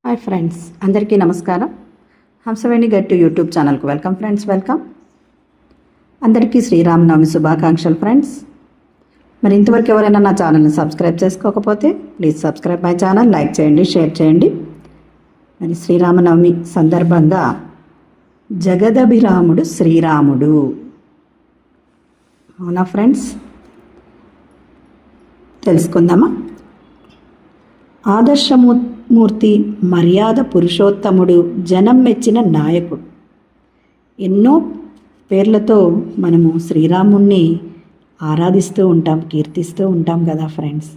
Hi friends, అందరికీ నమస్కారం. హంసవేణి గట్టు యూట్యూబ్ ఛానల్కు వెల్కమ్ ఫ్రెండ్స్. వెల్కమ్. అందరికీ శ్రీరామనవమి శుభాకాంక్షలు ఫ్రెండ్స్. మరి ఇంతవరకు ఎవరైనా నా ఛానల్ని సబ్స్క్రైబ్ చేసుకోకపోతే please subscribe my channel, like చేయండి, షేర్ చేయండి. మరి శ్రీరామనవమి సందర్భంగా జగదభిరాముడు శ్రీరాముడు, అవునా ఫ్రెండ్స్? తెలుసుకుందామా? ఆదర్శమూర్తి, మర్యాద పురుషోత్తముడు, జనం మెచ్చిన నాయకుడు. ఎన్నో పేర్లతో మనము శ్రీరాముణ్ణి ఆరాధిస్తూ ఉంటాం, కీర్తిస్తూ ఉంటాం కదా ఫ్రెండ్స్.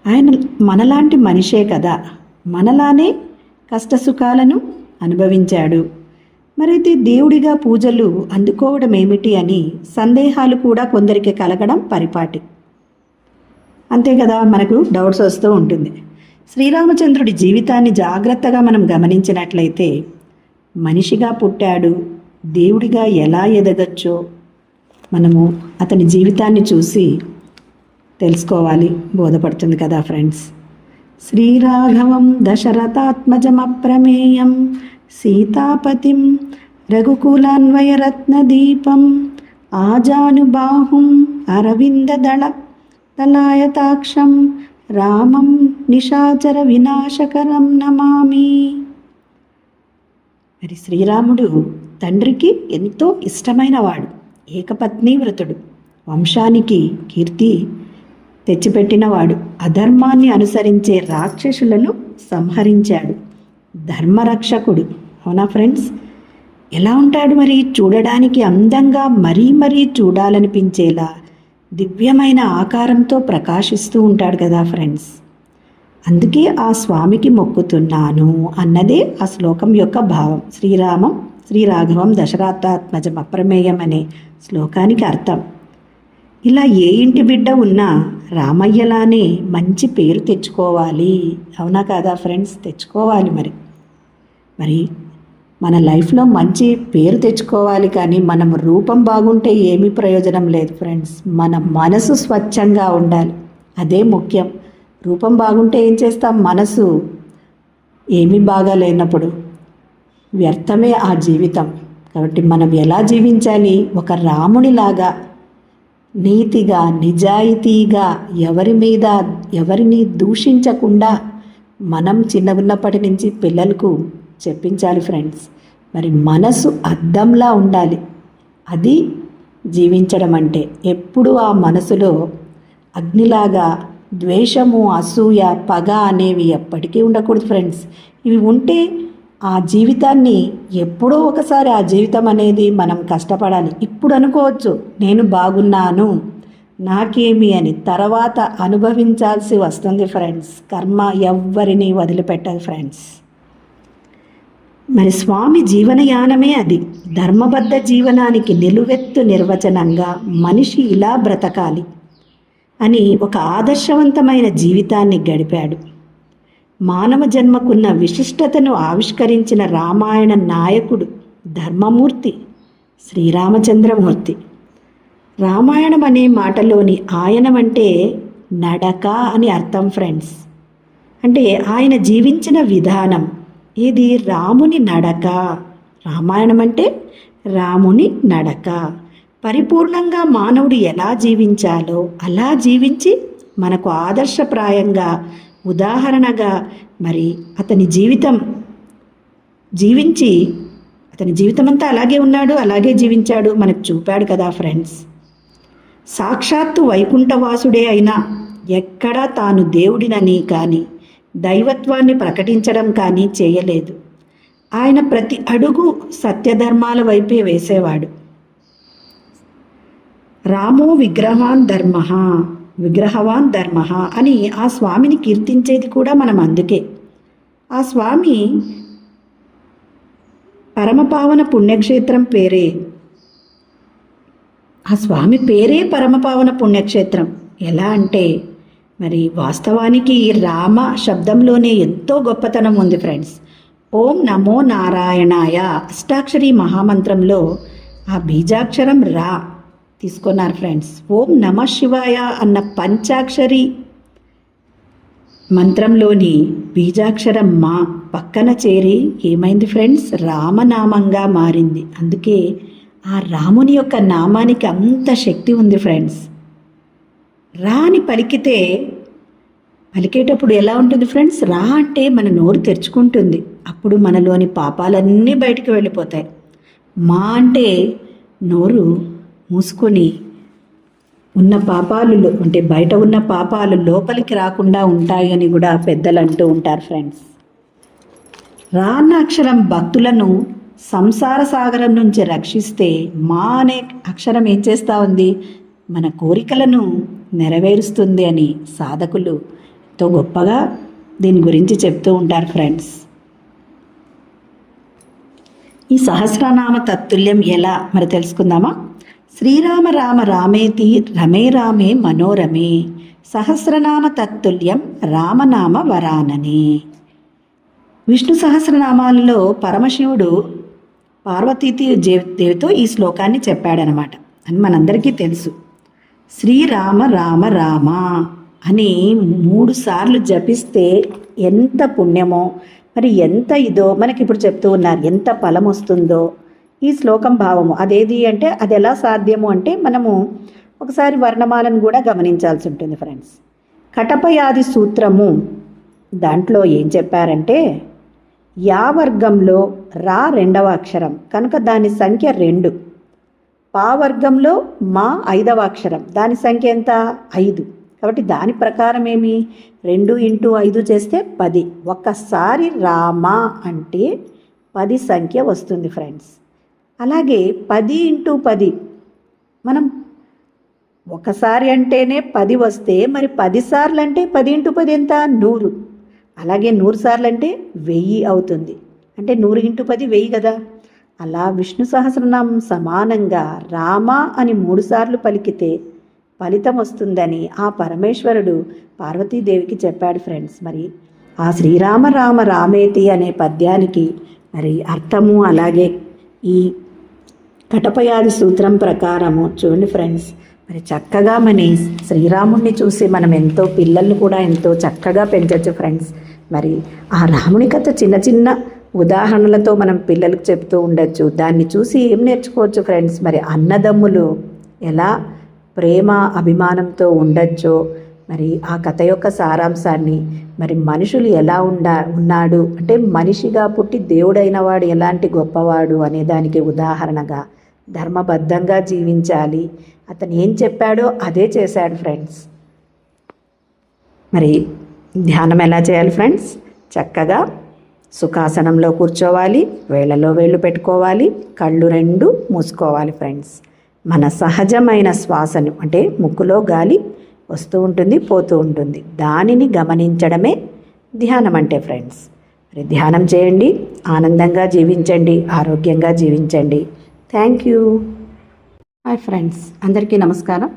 ఆయన మనలాంటి మనిషే కదా, మనలానే కష్టసుఖాలను అనుభవించాడు. మరైతే దేవుడిగా పూజలు అందుకోవడం ఏమిటి అని సందేహాలు కూడా కొందరికి కలగడం పరిపాటి. అంతే కదా, మనకు డౌట్స్ వస్తూ ఉంటుంది. శ్రీరామచంద్రుడి జీవితాన్ని జాగ్రత్తగా మనం గమనించినట్లయితే మనిషిగా పుట్టాడు, దేవుడిగా ఎలా ఎదగచ్చో మనము అతని జీవితాన్ని చూసి తెలుసుకోవాలి, బోధపడుతుంది కదా ఫ్రెండ్స్. శ్రీరాఘవం దశరథాత్మజమప్రమేయం సీతాపతిం రఘుకులాన్వయరత్నదీపం ఆజానుబాహుం అరవిందదళ తలాయతాక్షం రామం నిశాచర వినాశకరం నమామి. మరి శ్రీరాముడు తండ్రికి ఎంతో ఇష్టమైన వాడు, ఏకపత్ని వ్రతుడు, వంశానికి కీర్తి తెచ్చిపెట్టినవాడు, అధర్మాన్ని అనుసరించే రాక్షసులను సంహరించాడు, ధర్మరక్షకుడు. అవునా ఫ్రెండ్స్? ఎలా ఉంటాడు మరి? చూడడానికి అందంగా మరీ మరీ చూడాలనిపించేలా దివ్యమైన ఆకారంతో ప్రకాశిస్తూ ఉంటాడు కదా ఫ్రెండ్స్. అందుకే ఆ స్వామికి మొక్కుతున్నాను అన్నదే ఆ శ్లోకం యొక్క భావం. శ్రీరాఘవం దశరథాత్మజం అప్రమేయం అనే శ్లోకానికి అర్థం. ఇలా ఏ ఇంటి బిడ్డ ఉన్నా రామయ్యలానే మంచి పేరు తెచ్చుకోవాలి, అవునా కాదా ఫ్రెండ్స్? తెచ్చుకోవాలి. మరి మన లైఫ్లో మంచి పేరు తెచ్చుకోవాలి, కానీ మనం రూపం బాగుంటే ఏమీ ప్రయోజనం లేదు ఫ్రెండ్స్. మన మనసు స్వచ్ఛంగా ఉండాలి, అదే ముఖ్యం. రూపం బాగుంటే ఏం చేస్తాం? మనసు ఏమీ బాగాలేనప్పుడు వ్యర్థమే ఆ జీవితం. కాబట్టి మనం ఎలా జీవించాలి? ఒక రామునిలాగా నీతిగా, నిజాయితీగా, ఎవరిని దూషించకుండా మనం చిన్నగున్నప్పటి నుంచి పిల్లలకు చెప్పించాలి ఫ్రెండ్స్. మరి మనసు అద్దంలా ఉండాలి, అది జీవించడం అంటే. ఎప్పుడు ఆ మనసులో అగ్నిలాగా ద్వేషము, అసూయ, పగ అనేవి ఎప్పటికీ ఉండకూడదు ఫ్రెండ్స్. ఇవి ఉంటే ఆ జీవితాన్ని ఎప్పుడో ఒకసారి ఆ జీవితం అనేది మనం కష్టపడాలి. ఇప్పుడు అనుకోవచ్చు నేను బాగున్నాను, నాకేమి అని, తర్వాత అనుభవించాల్సి వస్తుంది ఫ్రెండ్స్. కర్మ ఎవ్వరిని వదిలిపెట్టదు ఫ్రెండ్స్. మరి స్వామి జీవనయానమే అది. ధర్మబద్ధ జీవనానికి నిలువెత్తు నిర్వచనంగా మనిషి ఇలా బ్రతకాలి అని ఒక ఆదర్శవంతమైన జీవితాన్ని గడిపాడు. మానవ జన్మకున్న విశిష్టతను ఆవిష్కరించిన రామాయణ నాయకుడు, ధర్మమూర్తి శ్రీరామచంద్రమూర్తి. రామాయణం అనే మాటలోని ఆయనం అంటే నడక అని అర్థం ఫ్రెండ్స్. అంటే ఆయన జీవించిన విధానం, ఇది రాముని నడక. రామాయణం అంటే రాముని నడక. పరిపూర్ణంగా మానవుడు ఎలా జీవించాలో అలా జీవించి మనకు ఆదర్శప్రాయంగా, ఉదాహరణగా మరి అతని జీవితమంతా అలాగే ఉన్నాడు, అలాగే జీవించాడు, మనకు చూపాడు కదా ఫ్రెండ్స్. సాక్షాత్తు వైకుంఠవాసుడే అయినా ఎక్కడా తాను దేవుడినని కానీ దైవత్వాన్ని ప్రకటించడం కానీ చేయలేదు. ఆయన ప్రతి అడుగు సత్యధర్మాల వైపే వేసేవాడు. రామో విగ్రహవాన్ ధర్మ అని ఆ స్వామిని కీర్తించేది కూడా మనం అందుకే. ఆ స్వామి పరమపావన పుణ్యక్షేత్రం పేరే, ఆ స్వామి పేరే పరమపావన పుణ్యక్షేత్రం. ఎలా అంటే మరి వాస్తవానికి ఈ రామ శబ్దంలోనే ఎంతో గొప్పతనం ఉంది ఫ్రెండ్స్. ఓం నమో నారాయణాయ అష్టాక్షరి మహామంత్రంలో ఆ బీజాక్షరం రా తీసుకున్నారు ఫ్రెండ్స్. ఓం నమ శివాయ అన్న పంచాక్షరి మంత్రంలోని బీజాక్షరం మా పక్కన చేరి ఏమైంది ఫ్రెండ్స్, రామనామంగా మారింది. అందుకే ఆ రాముని యొక్క నామానికి అంత శక్తి ఉంది ఫ్రెండ్స్. రా అని పలికేటప్పుడు ఎలా ఉంటుంది ఫ్రెండ్స్, రా అంటే మన నోరు తెరుచుకుంటుంది, అప్పుడు మనలోని పాపాలన్నీ బయటికి వెళ్ళిపోతాయి. మా అంటే నోరు మూసుకొని ఉన్న పాపాలు అంటే బయట ఉన్న పాపాలు లోపలికి రాకుండా ఉంటాయని కూడా పెద్దలు అంటూ ఉంటారు ఫ్రెండ్స్. రా అన్న అక్షరం భక్తులను సంసార సాగరం నుంచి రక్షిస్తే, మా అనే అక్షరం ఏం చేస్తూ ఉంది, మన కోరికలను నెరవేరుస్తుంది అని సాధకులు ఎంతో గొప్పగా దీని గురించి చెప్తూ ఉంటారు ఫ్రెండ్స్. ఈ సహస్రనామ తత్తుల్యం ఎలా మరి తెలుసుకుందామా. శ్రీరామ రామ రామేతి రమే రామే మనోరమే, సహస్రనామ తత్తుల్యం రామనామ వరాననే. విష్ణు సహస్రనామాలలో పరమశివుడు పార్వతీదేవితో ఈ శ్లోకాన్ని చెప్పాడనమాట అని మనందరికీ తెలుసు. శ్రీరామ రామ రామ అని 3 సార్లు జపిస్తే ఎంత పుణ్యమో, మరి ఎంత ఇదో మనకి ఇప్పుడు చెప్తూ ఉన్నారు, ఎంత ఫలం వస్తుందో ఈ శ్లోకం భావము. అదేది అంటే అది ఎలా సాధ్యము అంటే మనము ఒకసారి వర్ణమాలను కూడా గమనించాల్సి ఉంటుంది ఫ్రెండ్స్. కటపయాది సూత్రము దాంట్లో ఏం చెప్పారంటే, యా వర్గంలో రా 2వ అక్షరం కనుక దాని సంఖ్య 2, పా వర్గంలో మా 5వ అక్షరం దాని సంఖ్య ఎంత 5. కాబట్టి దాని ప్రకారం ఏమి 2 × 5 చేస్తే 10. ఒక్కసారి రామ అంటే 10 సంఖ్య వస్తుంది ఫ్రెండ్స్. అలాగే 10 × 10 మనం ఒకసారి అంటేనే 10 వస్తే మరి 10 సార్లు అంటే 10 × 10 ఎంత 100. అలాగే 100 సార్లు అంటే 1000 అవుతుంది. అంటే 100 × 10 1000 కదా. అలా విష్ణు సహస్రనామం సమానంగా రామ అని 3 సార్లు పలికితే ఫలితం వస్తుందని ఆ పరమేశ్వరుడు పార్వతీదేవికి చెప్పాడు ఫ్రెండ్స్. మరి ఆ శ్రీరామ రామ రామేతి అనే పద్యానికి మరి అర్థము అలాగే ఈ కటపయాది సూత్రం ప్రకారము చూడండి ఫ్రెండ్స్. మరి చక్కగా మన శ్రీరాముడిని చూసి మనం ఎంతో పిల్లల్ని కూడా ఎంతో చక్కగా పెంచవచ్చు ఫ్రెండ్స్. మరి ఆ రాముని కథ చిన్న చిన్న ఉదాహరణలతో మనం పిల్లలకు చెప్తూ ఉండొచ్చు. దాన్ని చూసి ఏం నేర్చుకోవచ్చు ఫ్రెండ్స్, మరి అన్నదమ్ములు ఎలా ప్రేమ అభిమానంతో ఉండొచ్చో, మరి ఆ కథ యొక్క సారాంశాన్ని, మరి మనుషులు ఎలా ఉన్నాడు అంటే మనిషిగా పుట్టి దేవుడైన వాడు ఎలాంటి గొప్పవాడు అనే దానికి ఉదాహరణగా ధర్మబద్ధంగా జీవించాలి, అతను ఏం చెప్పాడో అదే చేశాడు ఫ్రెండ్స్. మరి ధ్యానం ఎలా చేయాలి ఫ్రెండ్స్, చక్కగా సుఖాసనంలో కూర్చోవాలి, వేళ్ళలో వేళ్ళు పెట్టుకోవాలి, కళ్ళు 2 మూసుకోవాలి ఫ్రెండ్స్. మన సహజమైన శ్వాసను అంటే ముక్కులో గాలి వస్తూ ఉంటుంది పోతూ ఉంటుంది, దానిని గమనించడమే ధ్యానం అంటే ఫ్రెండ్స్. మరి ధ్యానం చేయండి, ఆనందంగా జీవించండి, ఆరోగ్యంగా జీవించండి. Thank you. హాయ్ ఫ్రెండ్స్, అందరికీ నమస్కారం.